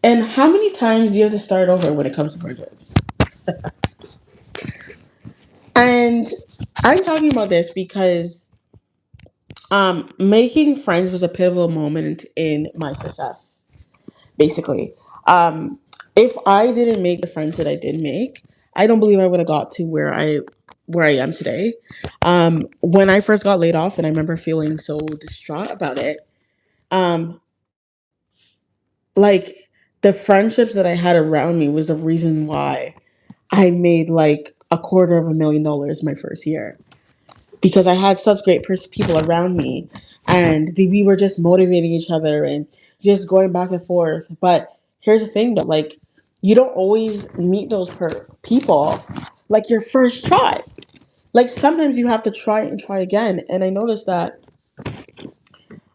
And how many times do you have to start over when it comes to friendships? And I'm talking about this because making friends was a pivotal moment in my success. Basically, um, if I didn't make the friends that I did make, I don't believe I would have got to where I am today. When I first got laid off, and I remember feeling so distraught about it. Um, like the friendships that I had around me was the reason why I made like $250,000 my first year, because I had such great people around me, and we were just motivating each other and just going back and forth. But here's the thing though, like you don't always meet those people like your first try. Like sometimes you have to try and try again. And I noticed that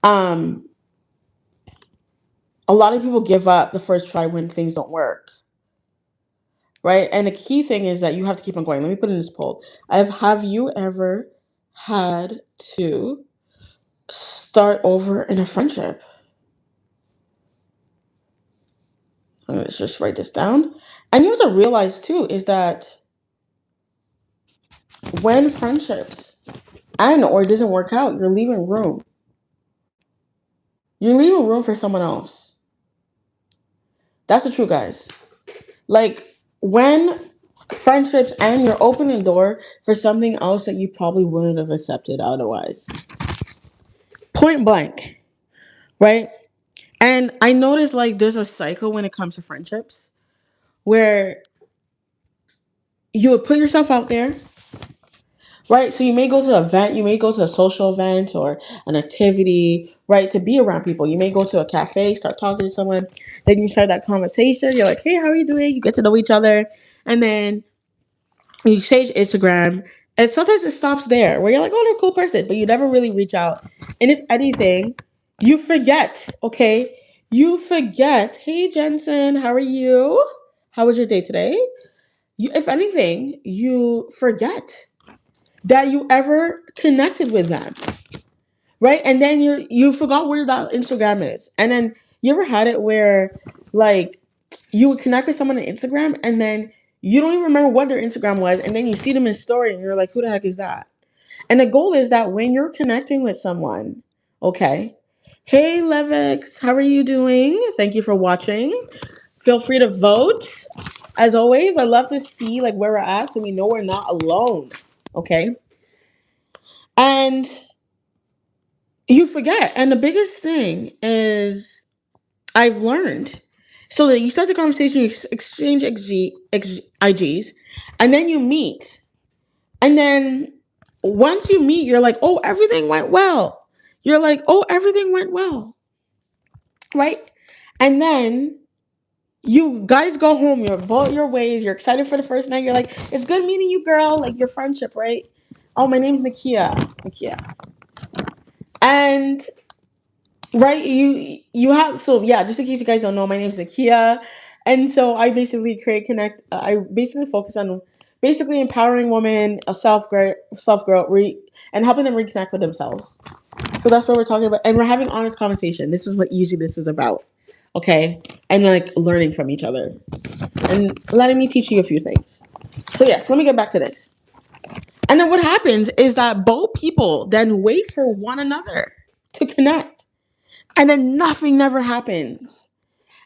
um a lot of people give up the first try when things don't work. Right? And the key thing is that you have to keep on going. Let me put in this poll. Have you ever had to start over in a friendship? Let's just write this down. And you have to realize too is that when friendships end or it doesn't work out, you're leaving room. You're leaving room for someone else. That's the truth, guys. Like when friendships end, you're opening the door for something else that you probably wouldn't have accepted otherwise. Point blank, right? And I noticed like there's a cycle when it comes to friendships where you would put yourself out there, right? So you may go to an event, you may go to a social event or an activity, right? To be around people. You may go to a cafe, start talking to someone, then you start that conversation. You're like, hey, how are you doing? You get to know each other. And then you exchange Instagram. And sometimes it stops there where you're like, oh, they're a cool person, but you never really reach out. And if anything, you forget, okay? You forget, hey, Jensen, how are you? How was your day today? If anything, you forget that you ever connected with them, right? And then you forgot where that Instagram is. And then you ever had it where like you would connect with someone on Instagram and then you don't even remember what their Instagram was, and then you see them in story and you're like, who the heck is that? And the goal is that when you're connecting with someone, okay, hey Levix, how are you doing? Thank you for watching. Feel free to vote. As always, I love to see like where we're at so we know we're not alone. Okay. And you forget. And the biggest thing is I've learned. So that you start the conversation, you exchange IGs, and then you meet. And then once you meet, you're like, oh, everything went well. You're like, oh, everything went well. Right? And then you guys go home, you're both your ways, you're excited for the first night. You're like, it's good meeting you, girl. Like your friendship, right? Oh, my name's Nakia. Nakia. And right, you have so yeah, just in case you guys don't know, my name is Nakia. And so I basically create connect I basically focus on basically empowering women of self growth and helping them reconnect with themselves. So that's what we're talking about, and we're having honest conversation. This is what usually this is about. Okay. And like learning from each other and letting me teach you a few things. So yes, let me get back to this. And then what happens is that both people then wait for one another to connect. And then nothing never happens.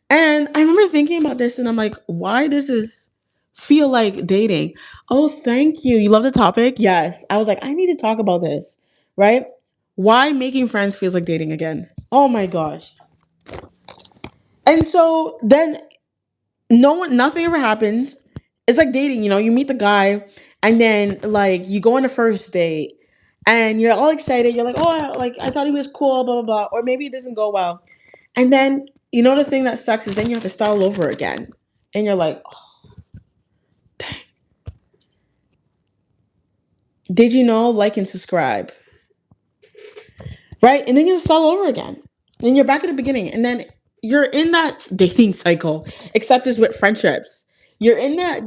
And I remember thinking about this and I'm like, why does this feel like dating? Oh, thank you. You love the topic? Yes. I was like, I need to talk about this, right? Why making friends feels like dating again. Oh my gosh. And so then nothing ever happens. It's like dating, you meet the guy and then like you go on a first date and you're all excited. You're like, oh, like I thought he was cool, blah, blah, blah. Or maybe it doesn't go well. And then, the thing that sucks is then you have to start all over again. And you're like, oh, did you know, like and subscribe? Right? And then you have to start all over again. And you're back at the beginning. And then you're in that dating cycle, except it's with friendships. You're in that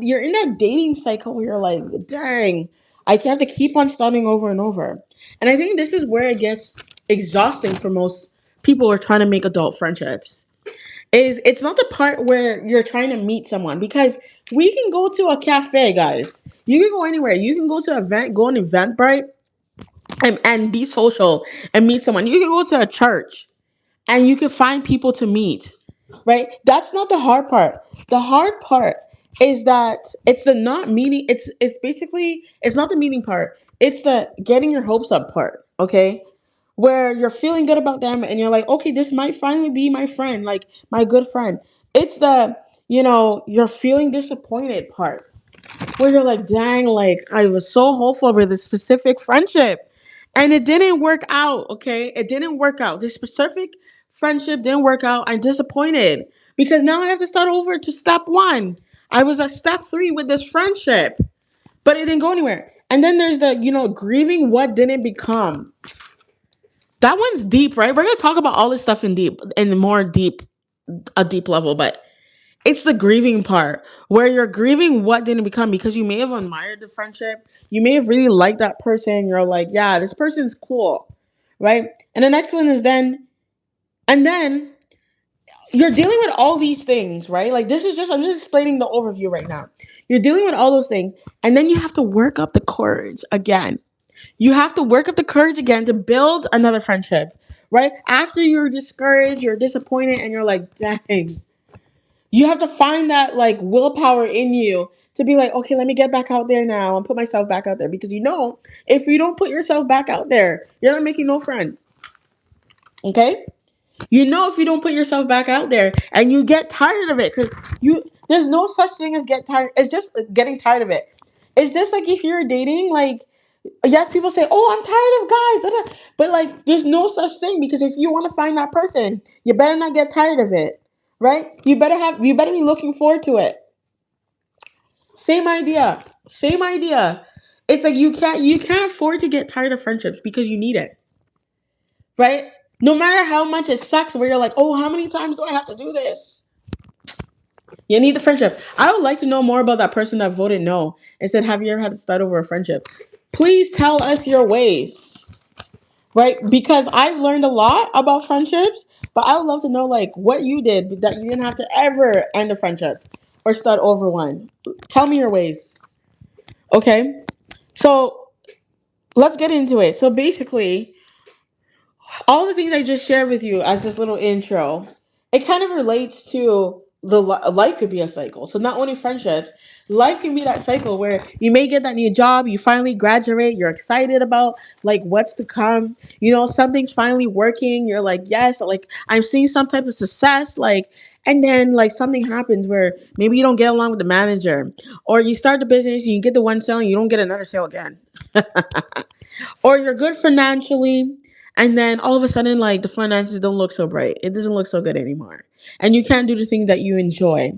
dating cycle where you're like, dang, I have to keep on starting over and over. And I think this is where it gets exhausting for most people who are trying to make adult friendships. is it's not the part where you're trying to meet someone, because we can go to a cafe, guys. You can go anywhere. You can go to an event, go on Eventbrite, and be social and meet someone. You can go to a church and you can find people to meet, right? That's not the hard part. The hard part is that it's the not meeting. It's basically it's not the meeting part. It's the getting your hopes up part. Okay, where you're feeling good about them and you're like, okay, this might finally be my friend, like my good friend. It's the you're feeling disappointed part where you're like, dang, like I was so hopeful for this specific friendship and it didn't work out. Okay, it didn't work out. This specific friendship didn't work out. I'm disappointed because now I have to start over to step one. I was at step three with this friendship, but it didn't go anywhere. And then there's the grieving what didn't become. That one's deep, right? We're gonna talk about all this stuff in more deep, a deep level, but it's the grieving part where you're grieving what didn't become, because you may have admired the friendship. You may have really liked that person. You're like, yeah, this person's cool. Right. And the next one is and then you're dealing with all these things, right? Like I'm just explaining the overview right now. You're dealing with all those things. And then you have to work up the courage again. You have to work up the courage again to build another friendship, right? After you're discouraged, you're disappointed, and you're like, dang, you have to find that like willpower in you to be like, okay, let me get back out there now and put myself back out there. Because if you don't put yourself back out there, you're not making no friend. Okay? If you don't put yourself back out there and you get tired of it, because there's no such thing as get tired. It's just getting tired of it. It's just like if you're dating, like, yes, people say, oh, I'm tired of guys. But like, there's no such thing, because if you want to find that person, you better not get tired of it. Right? You better be looking forward to it. Same idea. Same idea. It's like you can't afford to get tired of friendships because you need it. Right? No matter how much it sucks where you're like, oh, how many times do I have to do this? You need the friendship. I would like to know more about that person that voted no and said, have you ever had to start over a friendship? Please tell us your ways. Right? Because I've learned a lot about friendships, but I would love to know like what you did that you didn't have to ever end a friendship or start over one. Tell me your ways. Okay? So let's get into it. So basically, all the things I just shared with you as this little intro, it kind of relates to life could be a cycle. So not only friendships, life can be that cycle where you may get that new job, you finally graduate, you're excited about like what's to come. Something's finally working. You're like, yes, like I'm seeing some type of success, like, and then like something happens where maybe you don't get along with the manager, or you start the business, you get the one sale, and you don't get another sale again. Or you're good financially, and then all of a sudden like the finances don't look so bright, it doesn't look so good anymore, and you can't do the things that you enjoy,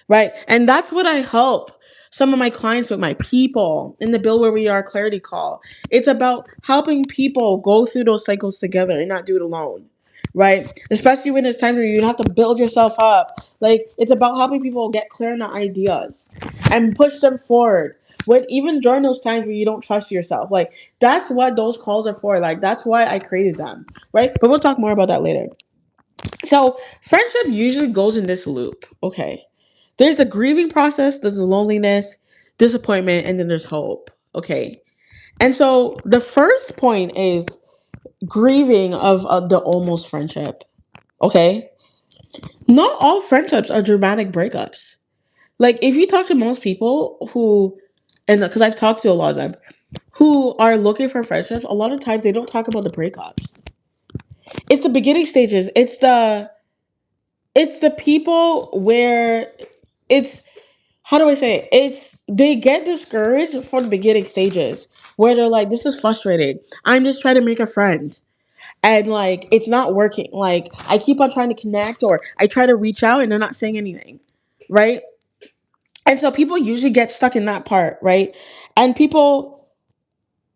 right? And that's what I help some of my clients with, my people in the Build Where We Are clarity call. It's about helping people go through those cycles together and not do it alone, right? Especially when it's time where you have to build yourself up. Like, it's about helping people get clear on the ideas and push them forward, with even during those times where you don't trust yourself. Like, that's what those calls are for. Like, that's why I created them, right? But we'll talk more about that later. So friendship usually goes in this loop. Okay, there's the grieving process, there's the loneliness, disappointment, and then there's hope. Okay, and so the first point is grieving of the almost friendship. Okay, not all friendships are dramatic breakups. Like, if you talk to most people who, and because I've talked to a lot of them who are looking for friendships, a lot of times they don't talk about the breakups. It's the beginning stages. It's the people where it's, how do I say it? It's, they get discouraged for the beginning stages where they're like, this is frustrating. I'm just trying to make a friend. And like, it's not working. Like, I keep on trying to connect, or I try to reach out and they're not saying anything. Right. And so people usually get stuck in that part. Right. And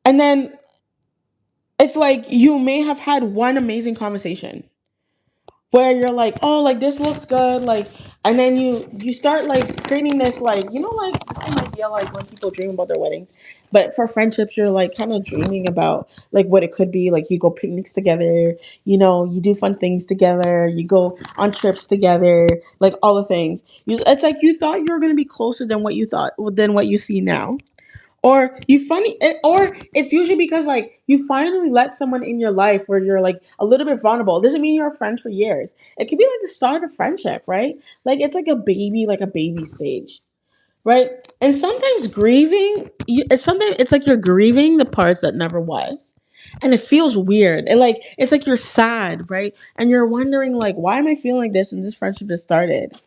and then it's like you may have had one amazing conversation where you're like, oh, like this looks good. Like, And then you start like creating this, like, like the same idea like when people dream about their weddings, but for friendships you're like kind of dreaming about like what it could be. Like you go picnics together, you do fun things together, you go on trips together, like all the things. It's like you thought you were going to be closer than what you see now. Or it's usually because like you finally let someone in your life where you're like a little bit vulnerable. It doesn't mean you're friends for years. It could be like the start of friendship, right? Like it's like a baby stage, right? And sometimes it's like you're grieving the parts that never was, and it feels weird. And like it's like you're sad, right? And you're wondering like, why am I feeling like this? And this friendship just started.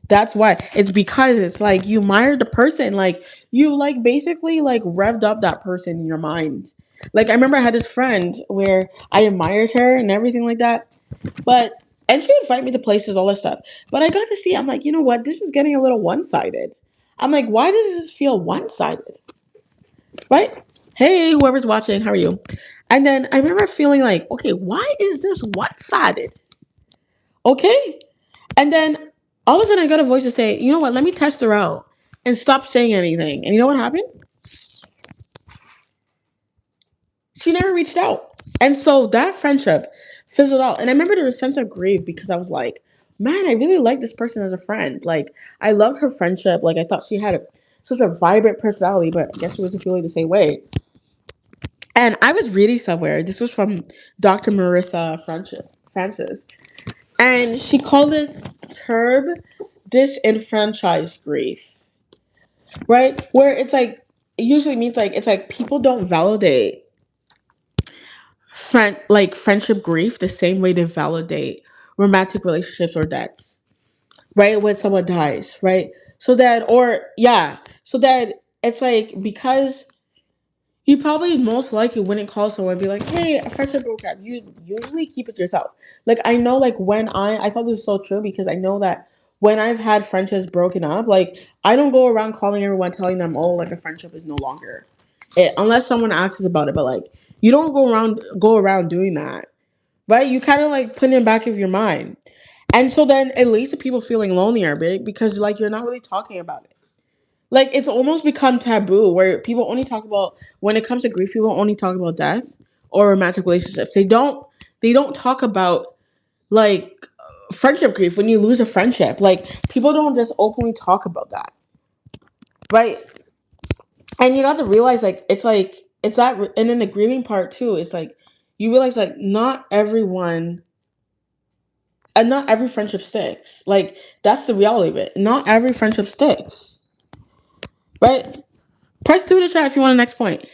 That's why. It's because it's like you admired the person, like you like basically like revved up that person in your mind. Like I remember I had this friend where I admired her and everything like that, but and she would invite me to places, all that stuff. But I got to see, I'm like, you know what? This is getting a little one sided. I'm like, why does this feel one sided? Right? Hey, whoever's watching, how are you? And then I remember feeling like, okay, why is this one sided? Okay, and then all of a sudden I got a voice to say, you know what, let me test her out and stop saying anything. And you know what happened? She never reached out. And so that friendship fizzled out. And I remember there was a sense of grief because I was like, man, I really like this person as a friend. Like, I love her friendship. Like, I thought she had such a vibrant personality, but I guess she wasn't feeling the same way. And I was reading somewhere, this was from Dr. Marissa Francis, and she called this term disenfranchised grief, right? Where it's like it usually means like it's like people don't validate friendship grief the same way they validate romantic relationships or deaths, right? When someone dies, right? So that it's like because you probably most likely wouldn't call someone and be like, hey, a friendship broke up. You usually keep it to yourself. Like I know like when I thought this was so true because I know that when I've had friendships broken up, like I don't go around calling everyone telling them, oh, like a friendship is no longer it unless someone asks about it. But like you don't go around doing that. Right? You kind of like put it in the back of your mind. And so then it leads to people feeling lonelier, big, because like you're not really talking about it. Like it's almost become taboo where people only talk about when it comes to grief, people only talk about death or romantic relationships. They don't talk about like friendship grief when you lose a friendship. Like people don't just openly talk about that. Right? And you got to realize like it's that, and then the grieving part too is like you realize like not everyone and not every friendship sticks. Like that's the reality of it. Not every friendship sticks. Right? Press two to chat if you want the next point.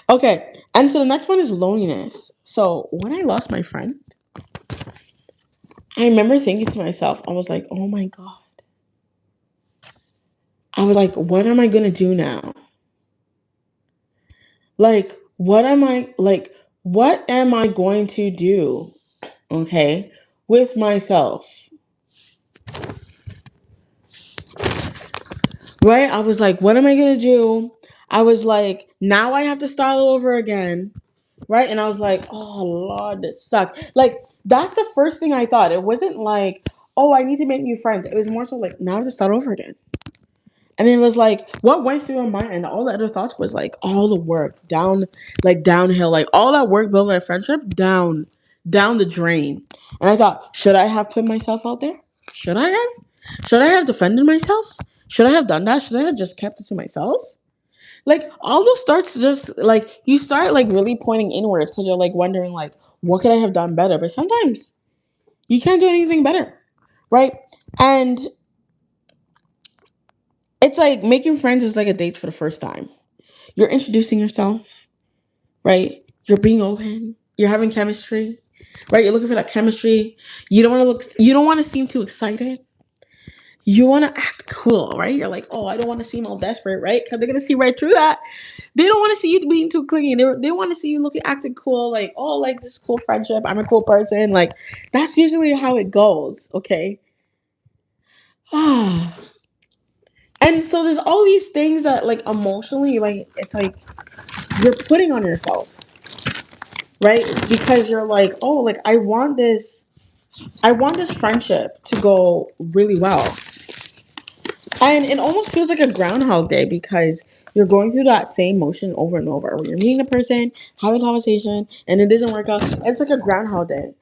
Okay. And so the next one is loneliness. So when I lost my friend, I remember thinking to myself, I was like, oh my God. I was like, what am I going to do now? Like, what am I going to do? Okay. With myself. Right? I was like, what am I going to do? I was like, now I have to start all over again. Right? And I was like, oh Lord, this sucks. Like, that's the first thing I thought. It wasn't like, oh, I need to make new friends. It was more so like, now I have to start over again. And it was like, what went through my mind and all the other thoughts was like, all the work down, like downhill, like all that work building a friendship down the drain. And I thought, should I have put myself out there? Should I have? Should I have defended myself? Should I have done that? Should I have just kept it to myself? Like all those starts just like you start like really pointing inwards because you're like wondering like what could I have done better? But sometimes you can't do anything better, right? And it's like making friends is like a date for the first time. You're introducing yourself, right? You're being open. You're having chemistry, right? You're looking for that chemistry. You don't want to seem too excited. You want to act cool, right? You're like, oh, I don't want to seem all desperate, right? Because they're gonna see right through that. They don't want to see you being too clingy. They want to see you looking acting cool, like, oh, like this cool friendship. I'm a cool person. Like that's usually how it goes, okay? And so there's all these things that like emotionally, like it's like you're putting on yourself, right? Because you're like, oh, like I want this. I want this friendship to go really well. And it almost feels like a groundhog day because you're going through that same motion over and over. Where you're meeting a person, having a conversation, and it doesn't work out. It's like a groundhog day.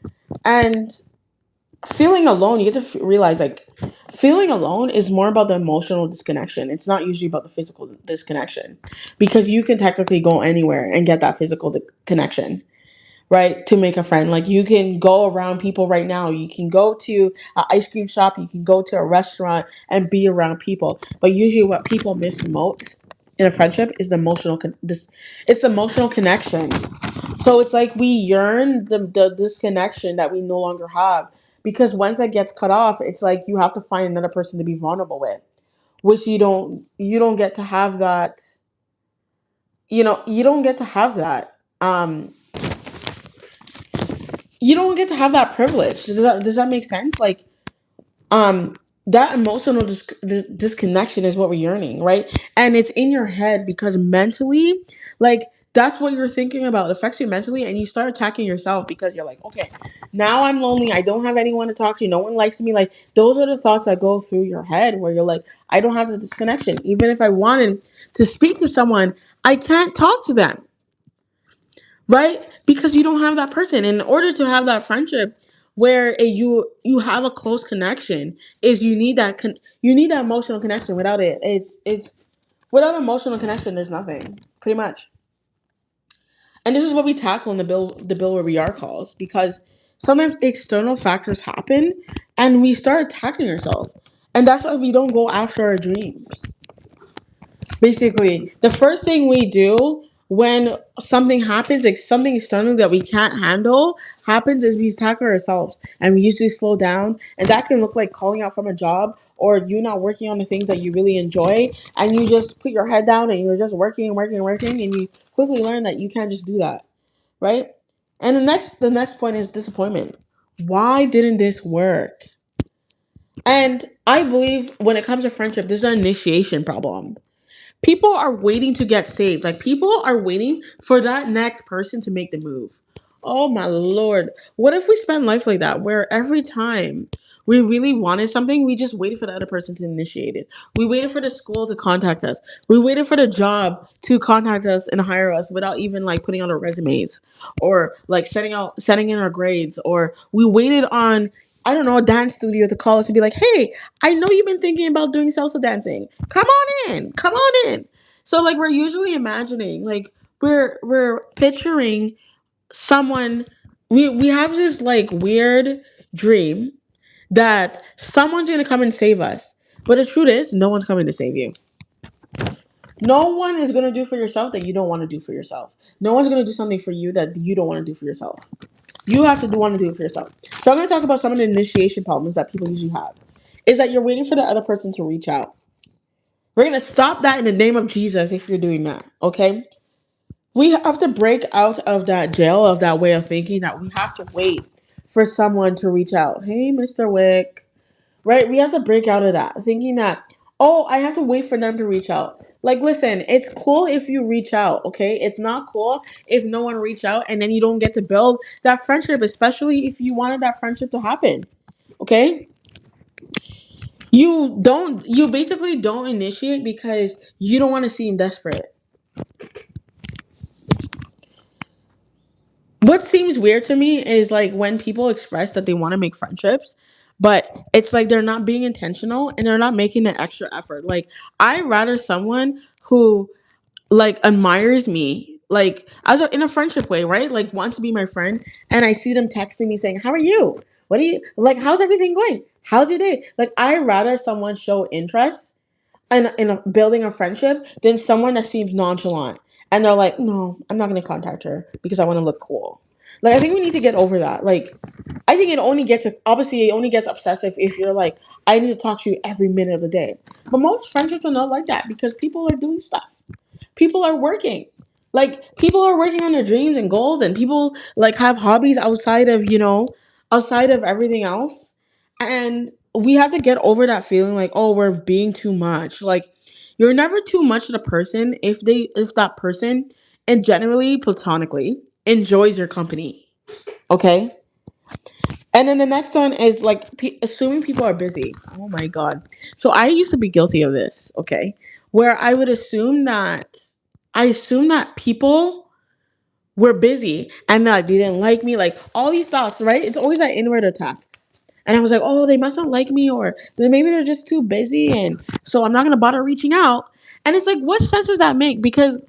And feeling alone, you get to realize like feeling alone is more about the emotional disconnection. It's not usually about the physical disconnection because you can technically go anywhere and get that physical connection, right? To make a friend. Like you can go around people right now. You can go to an ice cream shop. You can go to a restaurant and be around people. But usually, what people miss most in a friendship is the it's emotional connection. So it's like we yearn the disconnection that we no longer have because once that gets cut off, it's like you have to find another person to be vulnerable with, which you don't get to have that. You don't get to have that. You don't get to have that privilege. Does that make sense? Like, um, that emotional disconnection is what we're yearning, right? And it's in your head because mentally, like, that's what you're thinking about. It affects you mentally, and you start attacking yourself because you're like, okay, now I'm lonely. I don't have anyone to talk to. No one likes me. Like, those are the thoughts that go through your head where you're like, I don't have the disconnection. Even if I wanted to speak to someone, I can't talk to them, right? Because you don't have that person. In order to have that friendship where you have a close connection, is you need you need that emotional connection. Without it, it's without emotional connection, there's nothing, pretty much. And this is what we tackle in the bill where we are calls because sometimes external factors happen and we start attacking ourselves, and that's why we don't go after our dreams. Basically, the first thing we do when something happens, like something external that we can't handle happens, is we tackle ourselves and we usually slow down. And that can look like calling out from a job or you not working on the things that you really enjoy. And you just put your head down and you're just working and working and working. And you quickly learn that you can't just do that. Right? And the next point is disappointment. Why didn't this work? And I believe when it comes to friendship, there's an initiation problem. People are waiting to get saved. Like people are waiting for that next person to make the move. Oh my lord. What if we spend life like that where every time we really wanted something, we just waited for the other person to initiate it. We waited for the school to contact us. We waited for the job to contact us and hire us without even like putting on our resumes or like setting in our grades, or we waited on, I don't know, a dance studio to call us and be like, hey, I know you've been thinking about doing salsa dancing. Come on in. Come on in. So like we're usually imagining, like we're picturing someone, we have this like weird dream that someone's gonna come and save us. But the truth is, no one's coming to save you. No one is gonna do for yourself that you don't want to do for yourself. No one's gonna do something for you that you don't want to do for yourself. You have to want to do it for yourself. So I'm gonna talk about some of the initiation problems that people usually have. Is that you're waiting for the other person to reach out. We're gonna stop that in the name of Jesus if you're doing that. Okay? We have to break out of that jail of that way of thinking that we have to wait for someone to reach out. Hey, Mr. Wick. Right? We have to break out of that thinking that, oh, I have to wait for them to reach out. Like, listen, it's cool if you reach out, okay? It's not cool if no one reach out and then you don't get to build that friendship, especially if you wanted that friendship to happen. Okay? You basically don't initiate because you don't want to seem desperate. What seems weird to me is like when people express that they want to make friendships, but it's like they're not being intentional and they're not making an extra effort. Like I rather someone who like admires me, like in a friendship way, right? Like wants to be my friend, and I see them texting me saying, "How are you? What are you like? How's everything going? How's your day?" Like I rather someone show interest in building a friendship than someone that seems nonchalant and they're like, no, I'm not going to contact her because I want to look cool. Like I think we need to get over that. Like I think it only gets obsessive if you're like, I need to talk to you every minute of the day. But most friendships are not like that because people are doing stuff. People are working. Like people are working on their dreams and goals, and people like have hobbies outside of everything else. And we have to get over that feeling like, oh, we're being too much. Like you're never too much to the person if that person, and generally platonically, enjoys your company. Okay? And then the next one is like assuming people are busy. Oh my god. So I used to be guilty of this, okay? Where I would assume that people were busy and that they didn't like me, like all these thoughts, right? It's always that inward attack. And I was like, "Oh, they must not like me or then maybe they're just too busy and so I'm not going to bother reaching out." And it's like, what sense does that make? Because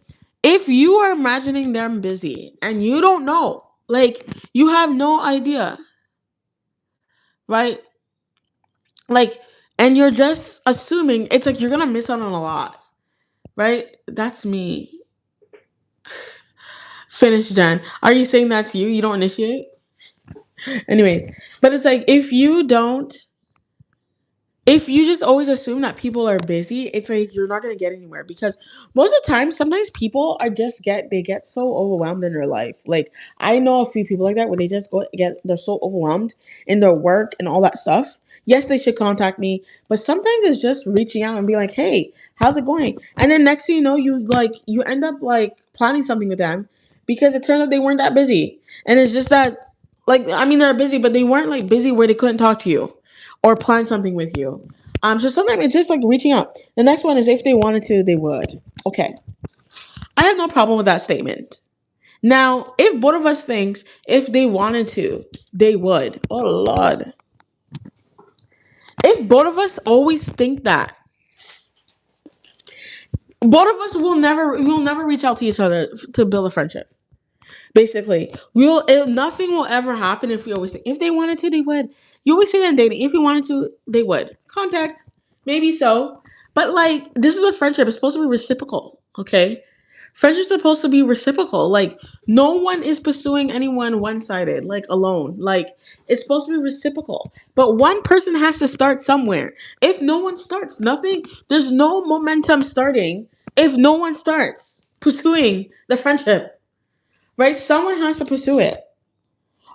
if you are imagining them busy and you don't know, like you have no idea, right? Like, and you're just assuming, it's like you're gonna miss out on a lot, right? That's me. Finish, Jen. Are you saying that's you? You don't initiate? Anyways, but it's like if you just always assume that people are busy, it's like you're not gonna get anywhere because most of the time, sometimes people are just they get so overwhelmed in their life. Like I know a few people like that where they just they're so overwhelmed in their work and all that stuff. Yes, they should contact me, but sometimes it's just reaching out and be like, "Hey, how's it going?" And then next thing you know, you end up like planning something with them because it turned out they weren't that busy, and it's just that like I mean they're busy, but they weren't like busy where they couldn't talk to you or plan something with you. So sometimes it's just like reaching out. The next one is if they wanted to, they would. Okay. I have no problem with that statement. Now, if both of us thinks if they wanted to, they would. Oh Lord. If both of us always think that, both of us will never reach out to each other to build a friendship. Basically, nothing will ever happen if we always think if they wanted to, they would. You always say that in dating. If you wanted to, they would. Context, maybe so, but like this is a friendship. It's supposed to be reciprocal. Okay, friendship's supposed to be reciprocal. Like no one is pursuing anyone one sided, like alone. Like it's supposed to be reciprocal. But one person has to start somewhere. If no one starts, nothing. There's no momentum starting if no one starts pursuing the friendship, right? Someone has to pursue it.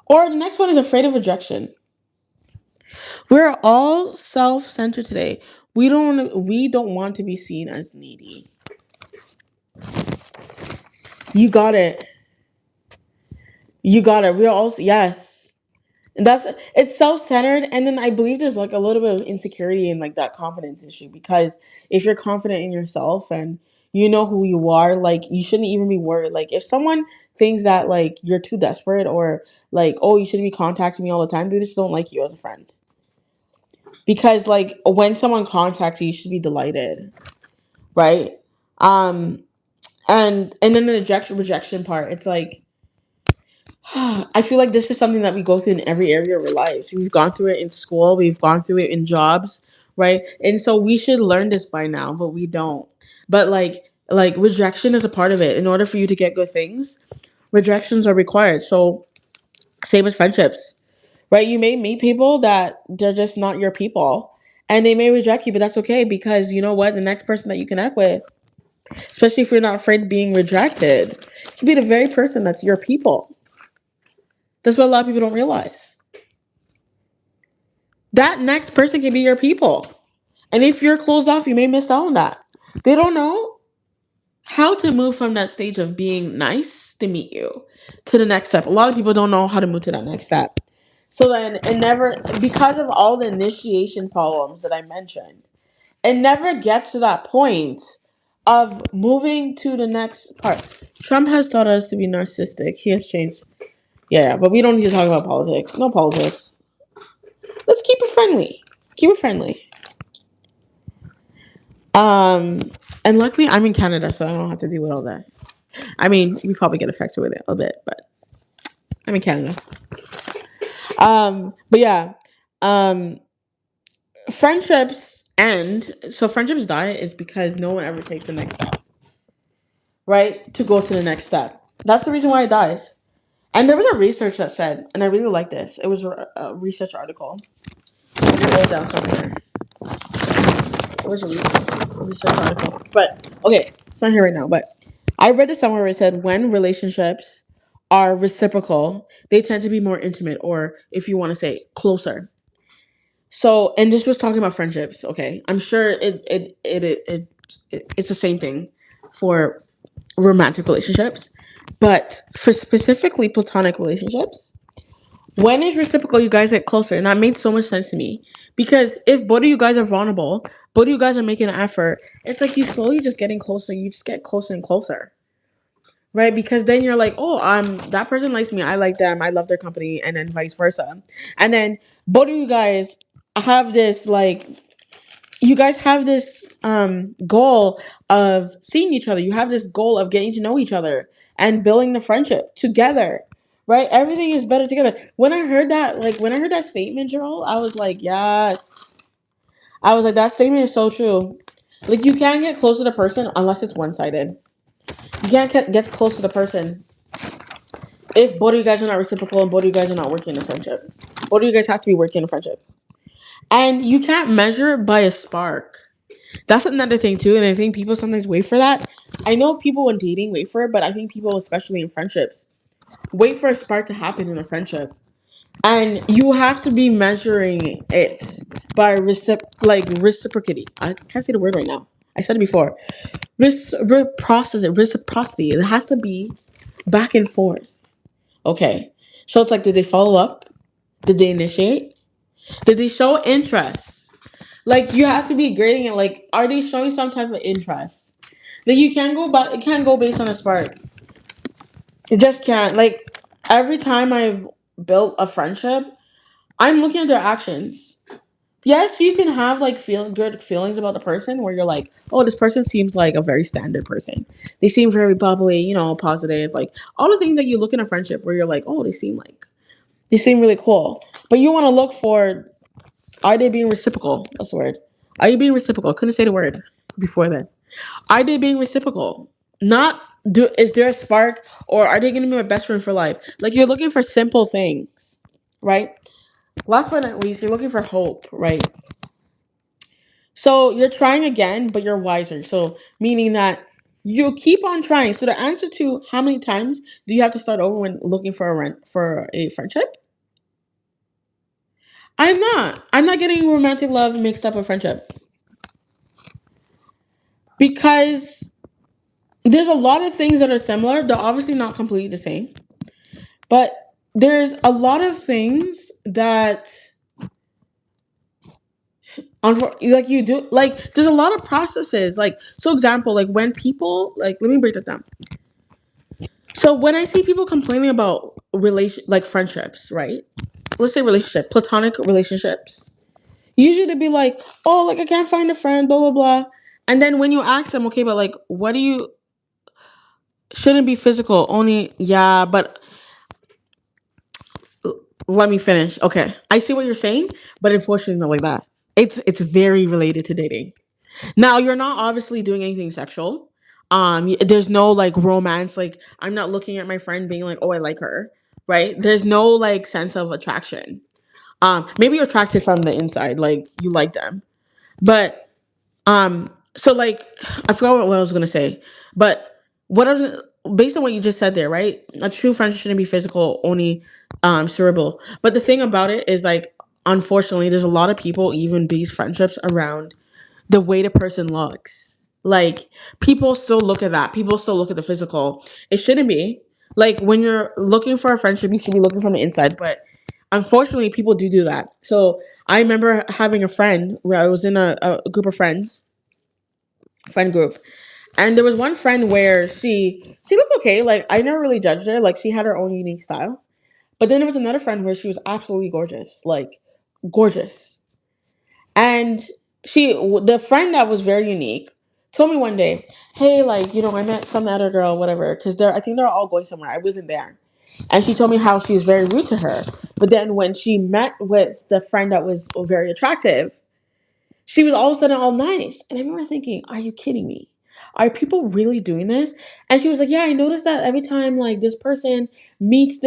Or the next one is afraid of rejection. We're all self-centered today. We don't want to be seen as needy. You got it. You got it. We're also yes. And that's it's self-centered and then I believe there's like a little bit of insecurity and like that confidence issue because if you're confident in yourself and you know who you are, like you shouldn't even be worried. Like if someone thinks that like you're too desperate or like, oh, you shouldn't be contacting me all the time, they just don't like you as a friend. Because like when someone contacts you, you should be delighted, right? Um, and then the rejection part, it's like I feel like this is something that we go through in every area of our lives. We've gone through it in school, we've gone through it in jobs, right? And so we should learn this by now, but we don't. But like rejection is a part of it. In order for you to get good things, rejections are required. So same as friendships, right? You may meet people that they're just not your people. And they may reject you, but that's okay because you know what? The next person that you connect with, especially if you're not afraid of being rejected, can be the very person that's your people. That's what a lot of people don't realize. That next person can be your people. And if you're closed off, you may miss out on that. They don't know how to move from that stage of being nice to meet you to the next step. A lot of people don't know how to move to that next step. So then it never, because of all the initiation problems that I mentioned, it never gets to that point of moving to the next part. Trump has taught us to be narcissistic. He has changed. Yeah, but we don't need to talk about politics. No politics. Let's keep it friendly. Keep it friendly. Um, and luckily I'm in Canada, so I don't have to deal with all that. I mean, we probably get affected with it a bit, but I'm in Canada. But yeah, um, friendships end. So friendships die is because no one ever takes the next step, right? To go to the next step. That's the reason why it dies. And there was a research that said, and I really like this. It was a research article. I wrote it down somewhere. It was a research article, but okay, it's not here right now. But I read it somewhere where it said when relationships are reciprocal, they tend to be more intimate, or if you want to say closer. So, and this was talking about friendships. Okay, I'm sure it's the same thing for romantic relationships, but for specifically platonic relationships, When it's reciprocal, you guys get closer, and that made so much sense to me. Because if both of you guys are vulnerable, both of you guys are making an effort, it's like you slowly just getting closer. You just get closer and closer, right? Because then you're like, oh, that person likes me, I like them, I love their company, and then vice versa. And then both of you guys have this like you guys have this goal of seeing each other. You have this goal of getting to know each other and building the friendship together. Right? Everything is better together. When I heard that statement, Joel, I was like, yes. I was like, that statement is so true. Like, you can't get close to the person unless it's one sided. You can't get close to the person if both of you guys are not reciprocal and both of you guys are not working in a friendship. Both of you guys have to be working in a friendship. And you can't measure it by a spark. That's another thing too, and I think people sometimes wait for that. I know people when dating wait for it, but I think people, especially in friendships, wait for a spark to happen in a friendship, and you have to be measuring it by reciprocity. I can't say the word right now. I said it before. Reciprocity. It has to be back and forth. Okay, so it's like, did they follow up? Did they initiate? Did they show interest? Like, you have to be grading it. Like, are they showing some type of interest? That you can't go, but it can't go based on a spark. It just can't. Like, every time I've built a friendship, I'm looking at their actions. Yes, you can have like good feelings about the person where you're like, oh, this person seems like a very standard person. They seem very bubbly, positive, like all the things that you look in a friendship where you're like, oh, they seem really cool. But you want to look for, are they being reciprocal? That's the word. Are you being reciprocal? I couldn't say the word before then. Are they being reciprocal? Not is there a spark, or are they going to be my best friend for life? Like, you're looking for simple things, right? Last but not least, you're looking for hope, right? So you're trying again, but you're wiser. So meaning that you keep on trying. So the answer to how many times do you have to start over when looking for a friendship? I'm not. I'm not getting romantic love mixed up with friendship because there's a lot of things that are similar. They're obviously not completely the same, but there's a lot of things that like you do, like there's a lot of processes. Like, so example, like when people, like, let me break that down. So when I see people complaining about like friendships, right? Let's say relationship, platonic relationships. Usually they'd be like, oh, like I can't find a friend, blah blah blah. And then when you ask them, okay, but like, what do you shouldn't be physical? Only, yeah, but let me finish. Okay, I see what you're saying, but unfortunately, not like that. It's very related to dating. Now, you're not obviously doing anything sexual. There's no like romance. Like, I'm not looking at my friend being like, oh, I like her, right? There's no like sense of attraction. Maybe you're attracted from the inside, like you like them, but so like I forgot what I was gonna say, but what I was based on what you just said there, right? A true friendship shouldn't be physical, only cerebral. But the thing about it is, like, unfortunately, there's a lot of people even base friendships around the way the person looks. Like, people still look at that. People still look at the physical. It shouldn't be. Like, when you're looking for a friendship, you should be looking from the inside. But unfortunately, people do that. So I remember having a friend where I was in a group of friends, friend group, and there was one friend where she looked okay. Like, I never really judged her. Like, she had her own unique style. But then there was another friend where she was absolutely gorgeous, like gorgeous. And the friend that was very unique, told me one day, hey, like, I met some other girl, whatever, because I think they're all going somewhere. I wasn't there. And she told me how she was very rude to her. But then when she met with the friend that was very attractive, she was all of a sudden all nice. And I remember thinking, are you kidding me? Are people really doing this? And she was like, yeah, I noticed that every time like this person meets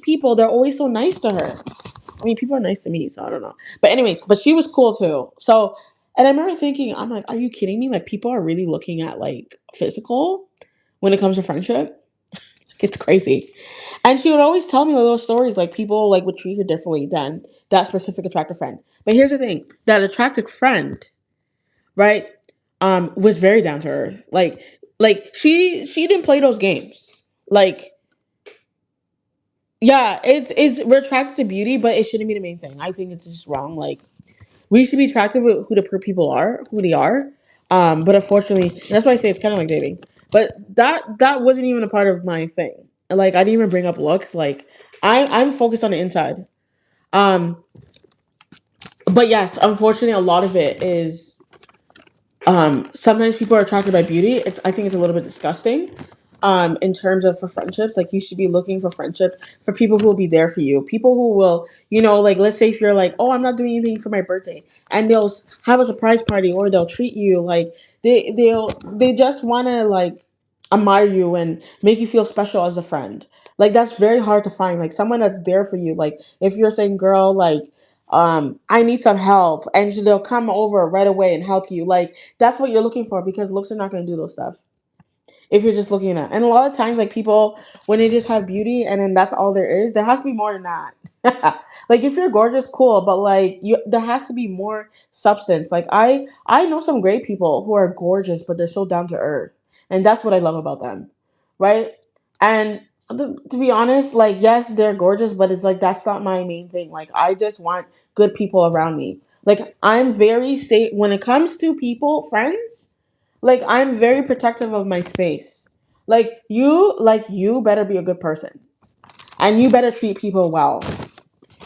people, they're always so nice to her. I mean, people are nice to me, so I don't know. But anyways, but she was cool too. So, and I remember thinking, I'm like, are you kidding me? Like, people are really looking at like physical when it comes to friendship. Like, it's crazy. And she would always tell me little stories, like people like would treat her differently than that specific attractive friend. But here's the thing: that attractive friend, right, was very down to earth. Like she didn't play those games. Like, Yeah, it's we're attracted to beauty, but it shouldn't be the main thing. I think it's just wrong. Like we should be attracted with who the people are, who they are. But unfortunately, that's why I say it's kind of like dating. But that wasn't even a part of my thing. Like I didn't even bring up looks. Like I'm focused on the inside. Um, but yes, unfortunately, a lot of it is sometimes people are attracted by beauty. I think it's a little bit disgusting. In terms of for friendships, like you should be looking for friendship for people who will be there for you, people who will, like let's say if you're like, oh, I'm not doing anything for my birthday, and they'll have a surprise party or they'll treat you like they just want to like admire you and make you feel special as a friend. Like that's very hard to find, like someone that's there for you. Like if you're saying, girl, like I need some help, and they'll come over right away and help you. Like that's what you're looking for, because looks are not going to do those stuff if you're just looking at. And a lot of times, like people, when they just have beauty and then that's all there is, there has to be more than that. Like if you're gorgeous, cool, but like there has to be more substance. Like I know some great people who are gorgeous, but they're so down to earth, and that's what I love about them, right? And to be honest, like yes, they're gorgeous, but it's like that's not my main thing. Like I just want good people around me. Like I'm very safe when it comes to people, friends. Like I'm very protective of my space. Like you better be a good person. And you better treat people well.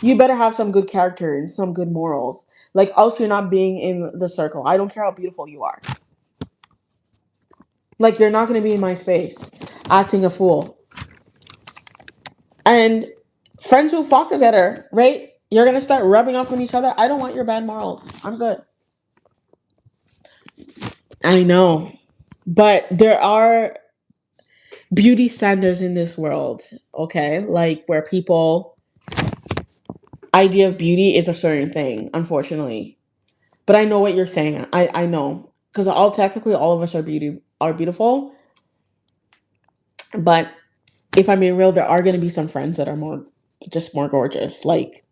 You better have some good character and some good morals. Like else you're not being in the circle. I don't care how beautiful you are. Like you're not gonna be in my space acting a fool. And friends who flock together, right? You're gonna start rubbing off on each other. I don't want your bad morals. I'm good. I know. But there are beauty standards in this world, okay? Like where people idea of beauty is a certain thing, unfortunately. But I know what you're saying. I know, because all of us are beautiful. But if I'm being real, there are going to be some friends that are more gorgeous. Like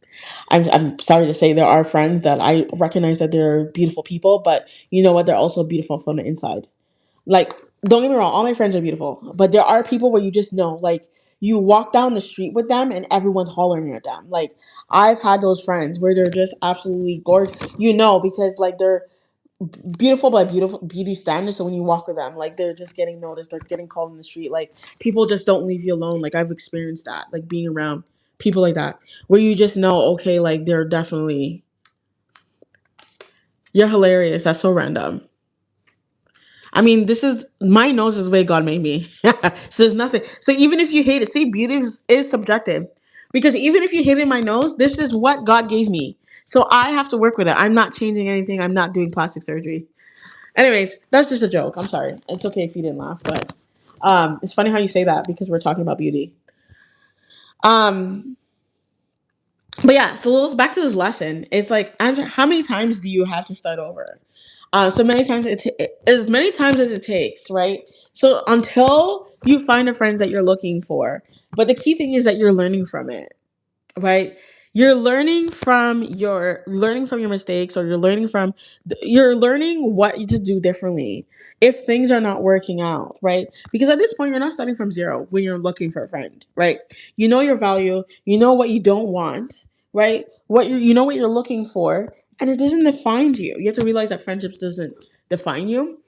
I'm sorry to say, there are friends that I recognize that they're beautiful people, but you know what? They're also beautiful from the inside. Like, don't get me wrong, all my friends are beautiful, but there are people where you just know, like, you walk down the street with them and everyone's hollering at them. Like, I've had those friends where they're just absolutely gorgeous, because like they're beautiful by beautiful beauty standards. So when you walk with them, like they're just getting noticed, they're getting called in the street. Like people just don't leave you alone. Like I've experienced that, like being around people like that, where you just know, okay, like they're definitely you're hilarious. That's so random. I mean, this is my nose is the way God made me. So there's nothing. So even if you hate it, see, beauty is subjective. Because even if you hated my nose, this is what God gave me. So I have to work with it. I'm not changing anything. I'm not doing plastic surgery. Anyways, that's just a joke. I'm sorry. It's okay if you didn't laugh, but it's funny how you say that because we're talking about beauty. Um, but yeah, so let's back to this lesson. It's like, Andrew, how many times do you have to start over? So many times, as many times as it takes, right? So until you find the friends that you're looking for. But the key thing is that you're learning from it, right? You're learning from your mistakes, or you're learning what to do differently if things are not working out, right? Because at this point you're not starting from zero when you're looking for a friend, right? You know your value, you know what you don't want, right? You know what you're looking for, and it doesn't define you. You have to realize that friendships doesn't define you.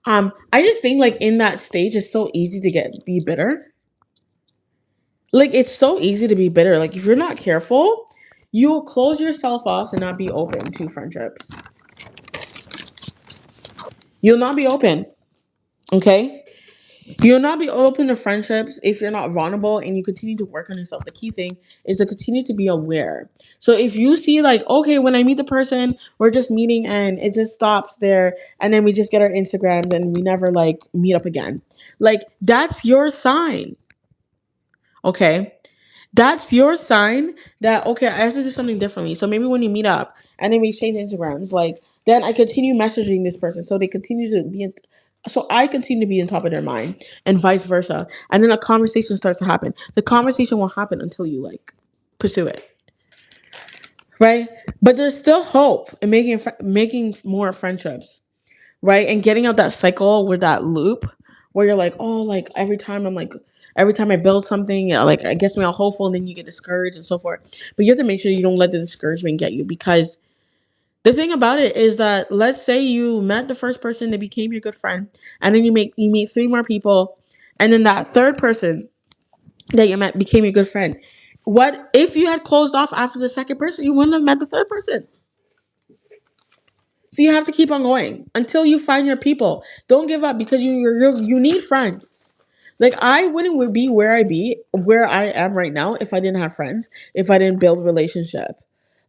I just think like in that stage it's so easy to be bitter. Like it's so easy to be bitter. Like if you're not careful, you will close yourself off and not be open to friendships. You'll not be open. Okay? You'll not be open to friendships if you're not vulnerable and you continue to work on yourself. The key thing is to continue to be aware. So if you see like, okay, when I meet the person, we're just meeting and it just stops there, and then we just get our Instagrams and we never like meet up again. Like that's your sign. Okay? That's your sign that okay, I have to do something differently. So maybe when you meet up and then we exchange Instagrams, like then I continue messaging this person, so they continue to be so I continue to be on top of their mind, and vice versa. And then a conversation starts to happen. The conversation won't happen until you like pursue it, right? But there's still hope in making more friendships, right? And getting out that cycle with that loop where you're like, oh, like every time I'm like, Every time I build something, like it gets me all hopeful, and then you get discouraged and so forth. But you have to make sure you don't let the discouragement get you, because the thing about it is that, let's say you met the first person that became your good friend, and then you meet three more people, and then that third person that you met became your good friend. What if you had closed off after the second person? You wouldn't have met the third person. So you have to keep on going until you find your people. Don't give up, because you need friends. Like, I wouldn't be where I am right now if I didn't have friends, if I didn't build relationship.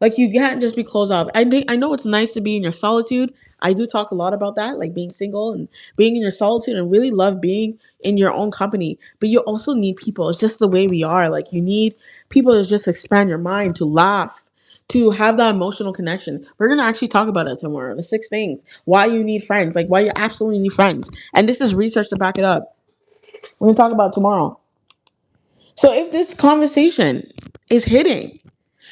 Like, you can't just be closed off. I know it's nice to be in your solitude. I do talk a lot about that, like being single and being in your solitude, and really love being in your own company. But you also need people. It's just the way we are. Like, you need people to just expand your mind, to laugh, to have that emotional connection. We're gonna actually talk about it tomorrow. The 6 things why you need friends, like why you absolutely need friends, and this is research to back it up. We're gonna talk about it tomorrow. So if this conversation is hitting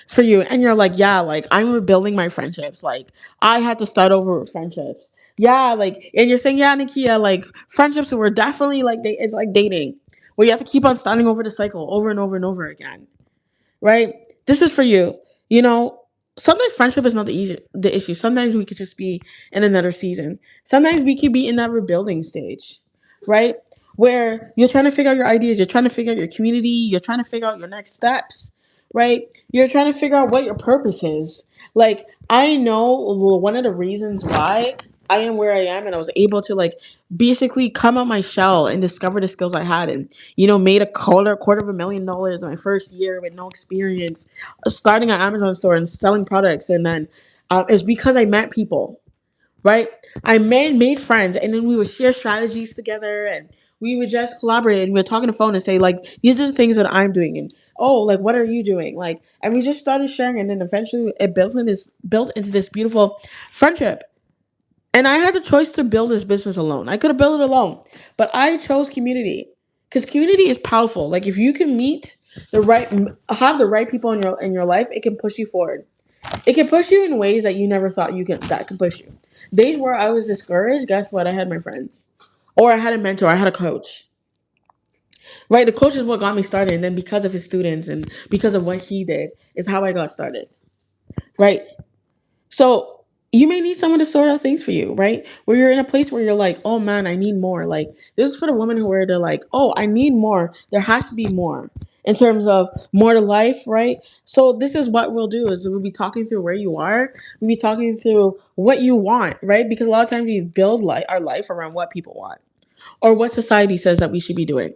for you, and you're like, yeah, like I'm rebuilding my friendships, like I had to start over with friendships. Yeah, like, and you're saying, yeah, Nikia, like friendships were definitely like it's like dating, where you have to keep on starting over the cycle over and over and over again, right? This is for you. You know, sometimes friendship is not the issue. Sometimes we could just be in another season. Sometimes we could be in that rebuilding stage, right? Where you're trying to figure out your ideas, you're trying to figure out your community, you're trying to figure out your next steps, right? You're trying to figure out what your purpose is. Like, I know one of the reasons why I am where I am, and I was able to like basically come out my shell and discover the skills I had, and made a quarter of $1 million in my first year with no experience, starting an Amazon store and selling products, and then it's because I met people, right? I made friends, and then we would share strategies together, and we would just collaborate, and we would talk on the phone and say, like, these are the things that I'm doing, and oh, like, what are you doing, like, and we just started sharing, and then eventually it built into this beautiful friendship. And I had the choice to build this business alone. I could have built it alone, but I chose community, because community is powerful. Like, if you can meet the right, have the right people in your life, it can push you forward. It can push you in ways that you never thought that can push you. Days where I was discouraged, guess what? I had my friends, or I had a mentor, I had a coach. Right, the coach is what got me started, and then because of his students and because of what he did, is how I got started. Right. So you may need someone to sort out things for you, right? Where you're in a place where you're like, oh man, I need more. Like, this is for the women who are they're like, oh, I need more. There has to be more in terms of more to life, right? So this is what we'll do is we'll be talking through where you are. We'll be talking through what you want, right? Because a lot of times we build our life around what people want or what society says that we should be doing.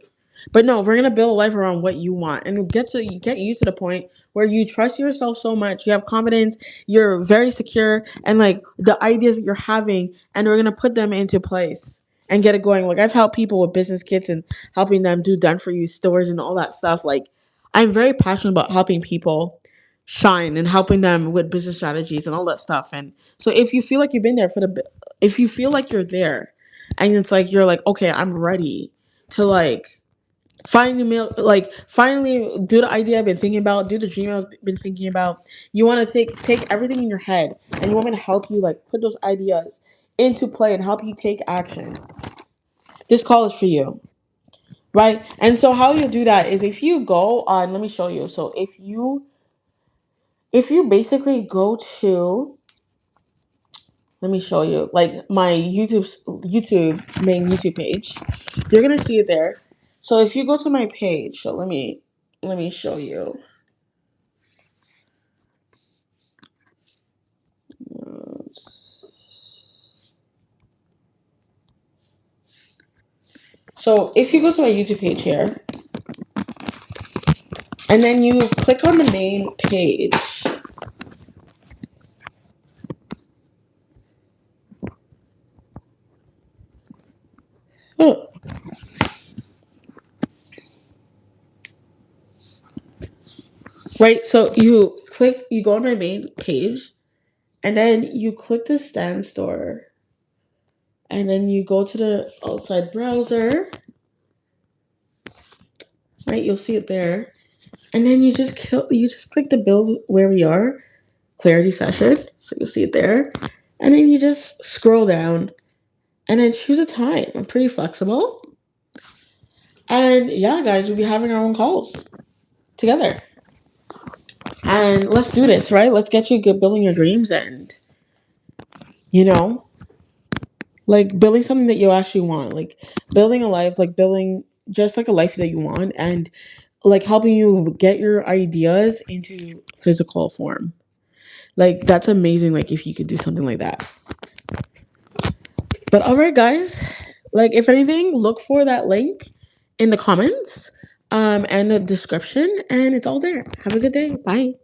But no, we're gonna build a life around what you want, and get you to the point where you trust yourself so much, you have confidence, you're very secure, and like the ideas that you're having, and we're gonna put them into place and get it going. Like, I've helped people with business kits and helping them do done for you stores and all that stuff. Like, I'm very passionate about helping people shine and helping them with business strategies and all that stuff. And so if you feel like you've been there if you feel like you're there, and it's like you're like, okay, I'm ready to like finally do the idea I've been thinking about, do the dream I've been thinking about. You want to take everything in your head, and you want me to help you like put those ideas into play and help you take action. This call is for you, right? And so how you do that is, if you go on, let me show you. So if you basically go to, let me show you, like my YouTube main YouTube page, you're gonna see it there. So if you go to my page, so let me show you. So if you go to my YouTube page here, and then you click on the main page, oh, right? So you go on my main page, and then you click the stand store, and then you go to the outside browser, right? You'll see it there, and then you just click the build where we are clarity session. So you'll see it there, and then you just scroll down, and then choose a time. I'm pretty flexible. And yeah, guys, we'll be having our own calls together. And let's do this, right? Let's get you good building your dreams and, you know, like building something that you actually want, like building a life, like building just like a life that you want, and like helping you get your ideas into physical form. Like that's amazing. Like if you could do something like that. But all right, guys. Like if anything, look for that link in the comments and the description, and it's all there. Have a good day. Bye.